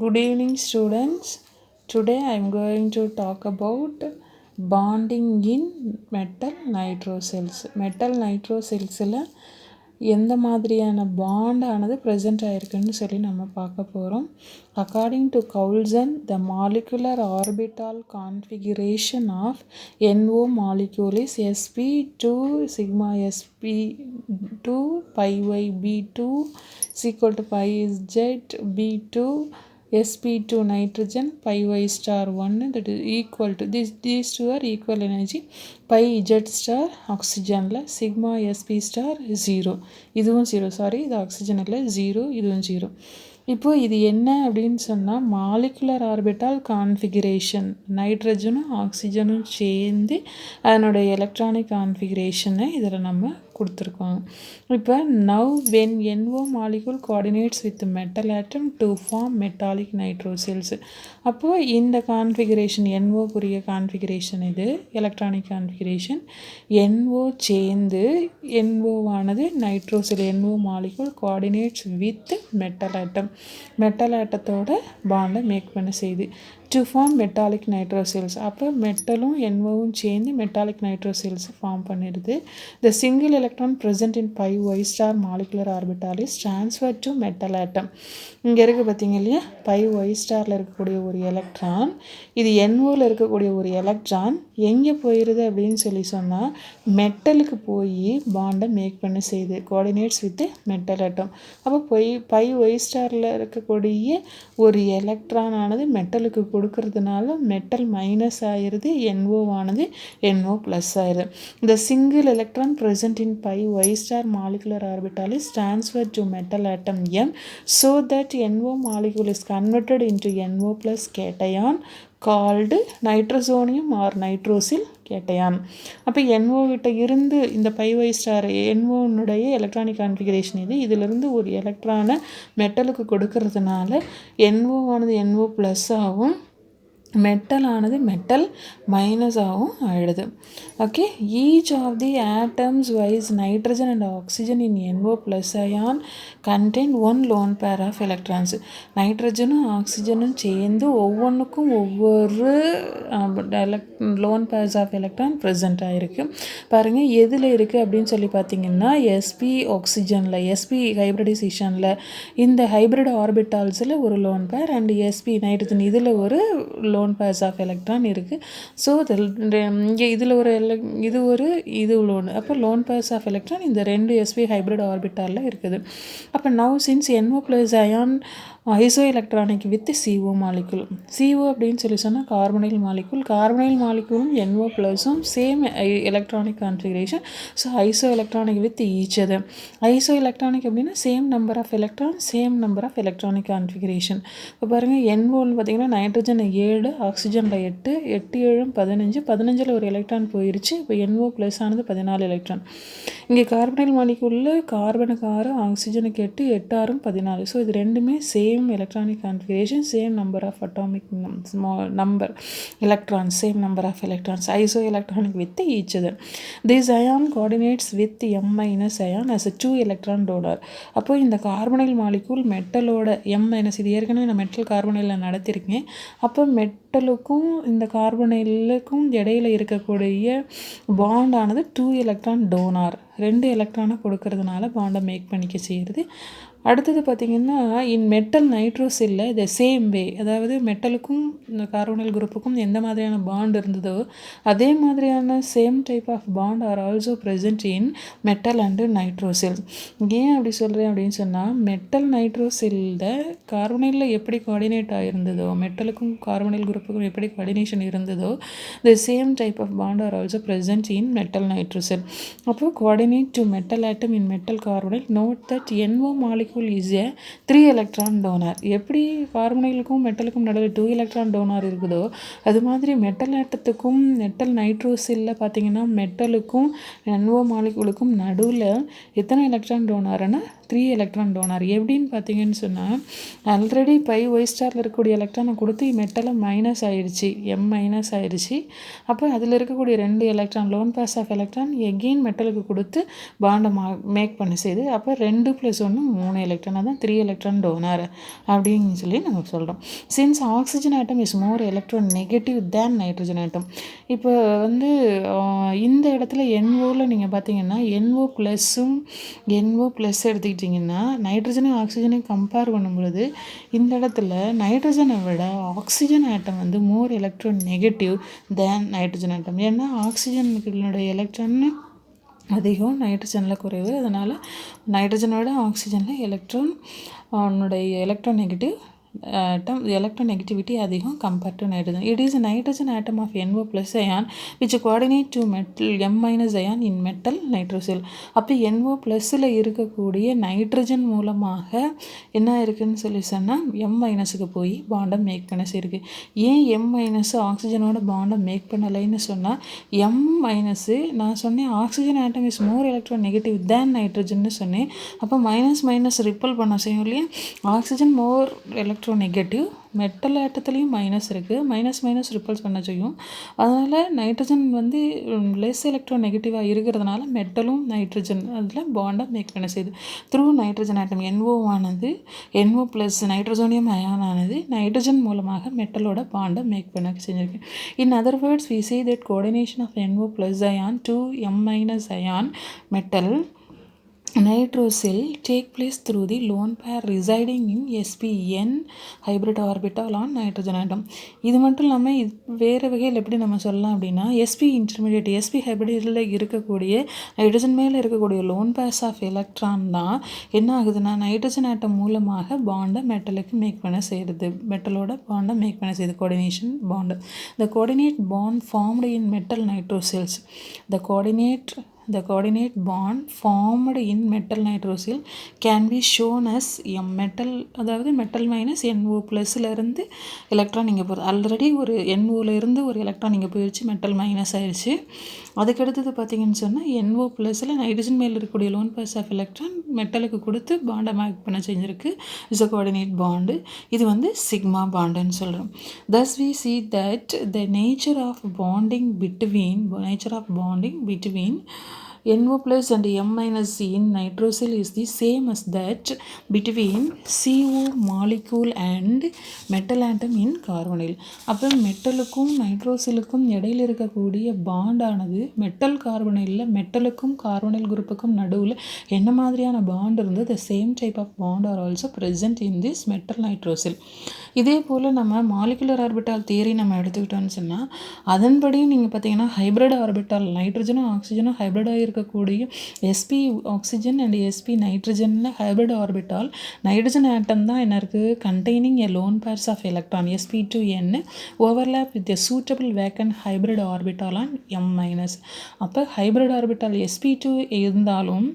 Good evening, students. Today I am going to talk about bonding in metal nitrocells. Metal nitrocells எந்த மாதிரியான bond ஆனது present ஆயிருக்குன்னு சொல்லி நம்ம பார்க்க போகிறோம். According to Coulson, the molecular orbital configuration of NO molecule is sp2 sigma sp2 pi y b2 is equal to pi z b2 sp2 nitrogen pi y star 1, that is equal to these two are equal energy. pi z star oxygen la sigma sp star 0, இதுவும் 0, sorry இது oxygen இல்லை 0, இதுவும் 0. இப்போ இது என்ன அப்படின்னு சொன்னால் molecular orbital configuration, நைட்ரஜனும் ஆக்சிஜனும் சேர்ந்து அதனுடைய எலக்ட்ரானிக் கான்ஃபிகரேஷனை இதில் நம்ம கொடுத்துருக்கோம். இப்போ now when NO molecule coordinates with metal atom to form metallic nitrosyls. அப்போது இந்த கான்ஃபிகரேஷன் NOக்குரிய கான்ஃபிகரேஷன், இது எலக்ட்ரானிக் கான்ஃபிகரேஷன். NO சேர்ந்து NO ஆனது nitrosyl NO molecule coordinates with metal atom, metal ஆட்டத்தோட பாண்டை மேக் பண்ண செய்யுது டு ஃபார்ம் மெட்டாலிக் நைட்ரோசெல்ஸ். அப்போ மெட்டலும் NOவும் சேர்ந்து மெட்டாலிக் நைட்ரோசெல்ஸ் ஃபார்ம் பண்ணிடுது. The single electron present in pi y star molecular orbital is transfer to metal atom. இங்கே இருக்குது பார்த்தீங்க இல்லையா, pi y ஸ்டாரில் இருக்கக்கூடிய ஒரு எலக்ட்ரான், இது NOவில் இருக்கக்கூடிய ஒரு எலக்ட்ரான் எங்கே போயிடுது அப்படின்னு சொல்லி சொன்னால் மெட்டலுக்கு போய் பாண்டை மேக் பண்ண செய்யுது, கோஆர்டினேட்ஸ் வித் மெட்டல் ஆட்டம். அப்போ pi y ஸ்டாரில் இருக்கக்கூடிய ஒரு எலக்ட்ரான் ஆனது மெட்டலுக்கு கொடுக்கறதுனால மெட்டல் மைனஸ் ஆயிடுது, NO ஆனது NO ப்ளஸ் ஆயிடுது. இந்த single electron present in pi y star molecular orbital is transfer to metal atom M so that NO molecule is converted into NO plus cation called nitrosonium or nitrosyl cation. அப்போ NO கிட்ட இருந்து இந்த pi y star NOனுடைய electronic configuration இது, இதிலிருந்து ஒரு எலக்ட்ரானை மெட்டலுக்கு கொடுக்கறதுனால NO ஆனது NO ப்ளஸ் ஆகும், மெட்டல் ஆனது மெட்டல் மைனஸ் ஆகும் ஆயிடுது. Okay, each of the atoms viz nitrogen and oxygen in NO plus ion contain one lone pair of electrons. நைட்ரஜனும் ஆக்சிஜனும் சேர்ந்து ஒவ்வொன்றுக்கும் ஒவ்வொரு lone pairs of electron present ஆகிருக்கு. பாருங்கள் எதில் இருக்குது அப்படின்னு சொல்லி பார்த்தீங்கன்னா sp ஆக்சிஜனில், sp ஹைப்ரிடைசேஷனில் இந்த ஹைப்ரிட் ஆர்பிட்டால்ஸில் ஒரு lone pair and sp nitrogen இதில் ஒரு லோன் பேர்ஸ் ஆஃப் எலக்ட்ரான் இருக்குது. ஸோ இங்கே இதில் ஒரு இது லோன், அப்போ லோன் பேர்ஸ் ஆஃப் எலக்ட்ரான் இந்த ரெண்டு sp ஹைப்ரிட் ஆர்பிட்டாலில் இருக்குது. அப்போ now since NO plus ion isoelectronic with CO molecule. CO அப்படின்னு சொல்லி சொன்னால் கார்பனைல் மாலிகுல், கார்பனைல் மாலிகுலும் NO ப்ளஸும் same electronic configuration. So isoelectronic with each other. Isoelectronic அப்படின்னா same number of electron, same number of electronic configuration. இப்போ பாருங்கள் NOன்னு பார்த்தீங்கன்னா nitrogen 7, ஆக்சிஜனில் 8, 8 7 15, 15 ஒரு எலக்ட்ரான் போயிடுச்சு. இப்போ NO ப்ளஸ் ஆனது 14 எலக்ட்ரான். இங்கே கார்பனைல் மாலிகுலில் கார்பனுக்கு 6, ஆக்சிஜனுக்கு 8, 8 6 14. ஸோ இது ரெண்டுமே same electronic configuration, same number of atomic small number electrons, same number of electrons, isoelectronic with each other. This ion coordinates with M minus ion as a 2 electron donor. அப்போ இந்த carbonyl molecule மெட்டலோட M minus, இது ஏற்கனவே நான் metal கார்பனைலில் நடத்திருக்கேன். அப்போ மெட்டலுக்கும் இந்த கார்பனைலுக்கும் இடையில இருக்கக்கூடிய பாண்டானது 2 electron donor, 2 எலக்ட்ரானை கொடுக்கறதுனால பாண்டை மேக் பண்ணிக்க செய்கிறது. அடுத்தது பார்த்திங்கன்னா இன் மெட்டல் நைட்ரோசில்ல த சேம் வே, அதாவது மெட்டலுக்கும் இந்த கார்பனைல் குரூப்புக்கும் எந்த மாதிரியான பாண்ட் இருந்ததோ அதே மாதிரியான same type of bond are also present in metal and nitrosyl. ஏன் அப்படி சொல்கிறேன் அப்படின்னு சொன்னால் மெட்டல் நைட்ரோசில்ல கார்பனைலில் எப்படி கோஆர்டினேட் ஆகிருந்ததோ, மெட்டலுக்கும் கார்பனைல் குரூப்புக்கும் எப்படி கோஆர்டினேஷன் இருந்ததோ the same type of bond are also present in metal nitrosyl. அப்போ coordinate to metal atom in metal carbonyl. Note that NO molecule is a 3 electron donor. எப்படி கார்பனைலுக்கும் மெட்டலுக்கும் நடுவில் 2 எலக்ட்ரான் டோனார் இருக்குதோ அது மாதிரி metal ஆட்டத்துக்கும் metal நைட்ரோசில்ல பார்த்தீங்கன்னா மெட்டலுக்கும் NO மாலிகுலுக்கும் நடுவில் எத்தனை எலக்ட்ரான் டோனார்னா 3 எலக்ட்ரான் டோனார். எப்படின்னு பார்த்தீங்கன்னு சொன்னால், ஆல்ரெடி பை ஒய் ஸ்டாரில் இருக்கக்கூடிய எலக்ட்ரானை கொடுத்து மெட்டலை மைனஸ் ஆயிடுச்சு, எம் மைனஸ் ஆயிடுச்சு. அப்போ அதில் இருக்கக்கூடிய 2 electron lone pairs of electron again மெட்டலுக்கு கொடுத்து பாண்டை மேக் பண்ண செய்யுது. அப்போ 2 + 1 3 எலக்ட்ரான், அதான் 3 எலக்ட்ரான் டோனார் அப்படின்னு சொல்லி நம்ம சொல்கிறோம். Since oxygen atom is more electron negative than nitrogen atom. இப்போ வந்து இந்த இடத்துல NOவில் நீங்கள் பார்த்தீங்கன்னா NO ப்ளஸ்ஸும் NO ப்ளஸ் எடுத்துக்கிட்டிங்கன்னா நைட்ரஜனும் ஆக்சிஜனையும் கம்பேர் பண்ணும்பொழுது இந்த இடத்துல நைட்ரஜனை விட ஆக்சிஜன் ஆட்டம் வந்து more electron negative than nitrogen atom. ஏன்னா ஆக்சிஜனுடைய எலக்ட்ரான் அதிகம், நைட்ரஜனில் குறைவு. அதனால் நைட்ரஜனோட ஆக்சிஜனில் electron negative atom, the electronegativity அதிகம் compared to nitrogen. It is a nitrogen atom of NO plus ion which coordinate to metal M minus ion in metal nitrosyl. அப்போ NO ப்ளஸில் இருக்கக்கூடிய நைட்ரஜன் மூலமாக என்ன இருக்குதுன்னு சொல்லி சொன்னால் M மைனஸுக்கு போய் பாண்டை மேக் பண்ண செய்யிருக்கு. ஏன் M மைனஸ் ஆக்சிஜனோட பாண்டை மேக் பண்ணலைன்னு சொன்னால் M மைனஸு நான் சொன்னேன் oxygen atom is more electron negative than நைட்ரஜன்னு சொன்னேன். அப்போ மைனஸ் ரிப்பல் பண்ண செய்யும் இல்லையா, ஆக்சிஜன் மோர் எலக்ட்ரோநெகட்டிவ், மெட்டல் ஆட்டத்துலேயும் மைனஸ் இருக்குது, மைனஸ் ரிப்பல்ஸ் பண்ண செய்யும். அதனால் நைட்ரஜன் வந்து லெஸ் எலக்ட்ரோநெகட்டிவாக இருக்கிறதுனால மெட்டலும் நைட்ரஜன் அதில் பாண்டை மேக் பண்ண செய்யுது. த்ரூ நைட்ரஜன் ஆட்டம் NO ஆனது NO ப்ளஸ் நைட்ரோசோனியம் அயான் ஆனது நைட்ரஜன் மூலமாக மெட்டலோட பாண்டை மேக் பண்ண செஞ்சுருக்கு. In other words we say that coordination of NO plus ion to M minus ion metal nitrosyl take place through the lone pair residing in sp(n) hybrid orbital on nitrogen atom. இது மட்டும் இல்லாமல் வேறு வகையில் எப்படி நம்ம சொல்லலாம் அப்படின்னா sp intermediate sp ஹைப்ரிடில் இருக்கக்கூடிய நைட்ரஜன் மேலே இருக்கக்கூடிய லோன் பேர்ஸ் ஆஃப் எலக்ட்ரான் தான் என்ன ஆகுதுன்னா நைட்ரஜன் ஆட்டம் மூலமாக பாண்டை மெட்டலுக்கு மேக் பண்ண செய்கிறது, மெட்டலோட பாண்டை மேக் பண்ண செய்யுது, coordination bond. The coordinate bond formed in metal nitrosyls. The coordinate bond formed in metal nitrosyl can be shown as M metal, அதாவது மெட்டல் மைனஸ் NO ப்ளஸில் இருந்து எலக்ட்ரான் இங்கே போகிறது. ஆல்ரெடி ஒரு NOவில் இருந்து ஒரு எலக்ட்ரான் இங்கே போயிடுச்சு, மெட்டல் மைனஸ் ஆயிடுச்சு. அதுக்கடுத்தது பார்த்தீங்கன்னு சொன்னால் NO ப்ளஸில் நைட்ரஜன் மேலே இருக்கக்கூடிய லோன் பேர்ஸ் ஆஃப் எலக்ட்ரான் மெட்டலுக்கு கொடுத்து பாண்டை மேக் பண்ண செஞ்சுருக்கு. Is a coordinate bond. இது வந்து சிக்மா பாண்டுன்னு சொல்கிறோம். Thus we see that the nature of bonding between NO plus and M minus in nitrosyl is the same as that between CO molecule and metal atom in carbonyl. அப்போ மெட்டலுக்கும் நைட்ரோசிலுக்கும் இடையில் இருக்கக்கூடிய பாண்டானது metal கார்பனைலில் மெட்டலுக்கும் carbonyl குரூப்புக்கும் நடுவில் என்ன மாதிரியான bond இருந்து the same type of bond are also present in this metal nitrosyl. இதே போல் நம்ம molecular orbital theory நம்ம எடுத்துக்கிட்டோம்னு சொன்னால் அதன்படியும் நீங்கள் பார்த்தீங்கன்னா ஹைப்ரிட் ஆர்பிட்டால் நைட்ரஜனும் ஆக்சிஜனும் ஹைப்ரிடாக இருக்கக்கூடிய sp ஆக்சிஜன் அண்ட் sp நைட்ரஜனில் ஹைப்ரிட் ஆர்பிட்டால் நைட்ரஜன் ஆட்டம் தான் என்ன இருக்குது containing a lone pairs of electron sp2n overlap with a suitable vacant hybrid orbital on M minus. அப்போ ஹைப்ரிட் ஆர்பிட்டால் sp2 இருந்தாலும்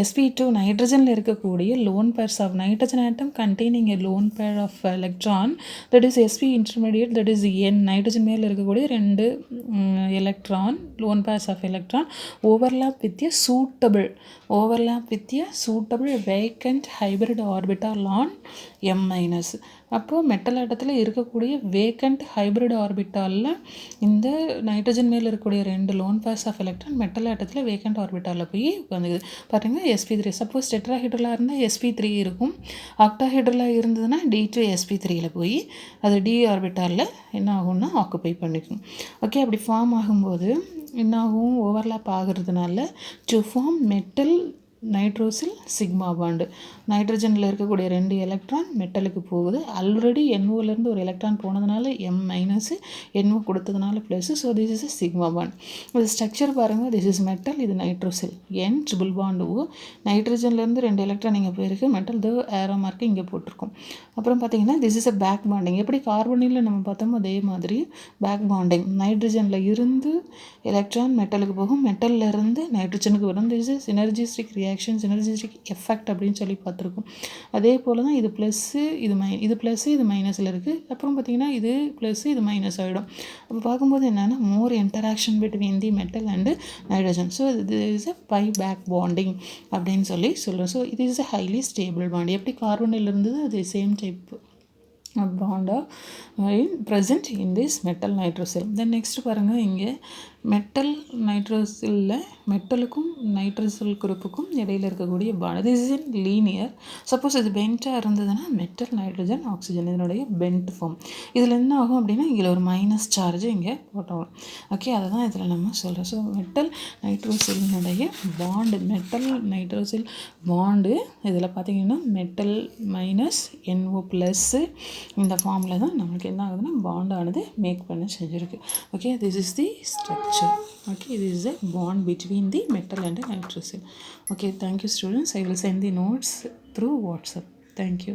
sp2 நைட்ரஜனில் இருக்கக்கூடிய lone pairs of nitrogen atom containing a lone pair of electron, that is sp intermediate, that is n nitrogen மேலே இருக்கக்கூடிய 2 electron lone pairs of electron overlap with a suitable vacant hybrid orbital on M minus. அப்போது metal ஆட்டத்தில் இருக்கக்கூடிய vacant hybrid ஆர்பிட்டாலில் இந்த nitrogen மேலே இருக்கக்கூடிய 2 lone pairs of electron metal ஆட்டத்தில் vacant ஆர்பிட்டாலில் போய் உட்காந்துக்குது. பார்த்தீங்கன்னா sp3. சப்போஸ் டெட்ராஹைட்ரலாக இருந்தால் sp3 இருக்கும், ஆக்டாஹைட்ரலாக இருந்ததுன்னா d2 sp3யில் போய் அது d ஆர்பிட்டாலில் என்ன ஆகும்னா ஆக்குப்பை பண்ணிக்கும். ஓகே, அப்படி ஃபார்ம் ஆகும்போது என்னாகும் ஓவர்லாப் ஆகிறதுனால to form metal nitrosyl sigma bond. நைட்ரஜனில் இருக்கக்கூடிய 2 எலக்ட்ரான் மெட்டலுக்கு போகுது. ஆல்ரெடி NOலேருந்து ஒரு எலக்ட்ரான் போனதுனால M மைனஸு, NO கொடுத்ததுனால plus. So this is sigma bond. இது ஸ்ட்ரக்சர் பாருங்கள், திஸ் இஸ் மெட்டல், இது nitrosyl, N triple bond O. நைட்ரஜன்லேருந்து 2 எலக்ட்ரான் இங்கே போயிருக்கு, மெட்டல் த ஏரோ மார்க்கு இங்கே போட்டிருக்கோம். அப்புறம் பார்த்தீங்கன்னா this is a back bonding. எப்படி கார்பனில் நம்ம பார்த்தோமோ அதே மாதிரி பேக் பாண்டிங். நைட்ரஜனில் இருந்து எலக்ட்ரான் மெட்டலுக்கு போகும், மெட்டலில் இருந்து நைட்ரஜனுக்கு வரும். This is synergistic reaction reaction synergistic effect அப்படின்னு சொல்லி பார்த்துருக்கோம். அதே போல் தான் இது ப்ளஸ்ஸு இது ப்ளஸ்ஸு இது மைனஸில் இருக்குது. அப்புறம் பார்த்திங்கன்னா இது ப்ளஸ்ஸு இது மைனஸ் ஆகிடும். அப்போ பார்க்கும்போது என்னென்னா more interaction between the metal and nitrogen. So இது is a pi back bonding அப்படின்னு சொல்லி சொல்கிறோம். ஸோ இது is a highly stable bond. எப்படி கார்பனில் இருந்தது அது same type bond present in this metal nitrosyl. Then next பாருங்க இங்கே மெட்டல் நைட்ரோசில்ல மெட்டலுக்கும் நைட்ரோசில் குரூப்புக்கும் இடையில் இருக்கக்கூடிய bond. This is in linear. Suppose இது பென்ட்டாக இருந்ததுன்னா மெட்டல் நைட்ரஜன் ஆக்சிஜன் இதனுடைய பென்ட் ஃபார்ம். இதில் என்ன ஆகும் அப்படின்னா இதில் ஒரு மைனஸ் சார்ஜ் இங்கே போட்டோம். ஓகே, அதை தான் இதில் நம்ம சொல்கிறோம். ஸோ மெட்டல் நைட்ரோசிலினுடைய பாண்டு, மெட்டல் நைட்ரோசில் பாண்டு இதில் பார்த்திங்கன்னா மெட்டல் மைனஸ் NO ப்ளஸ்ஸு இந்த ஃபார்மில் தான் நமக்கு என்ன ஆகுதுன்னா பாண்டானது மேக் பண்ண செஞ்சுருக்கு. Okay, this is the structure. Okay, this is a bond between the metal and the nitrosyl. Okay, thank you students. I will send the notes through WhatsApp. Thank you.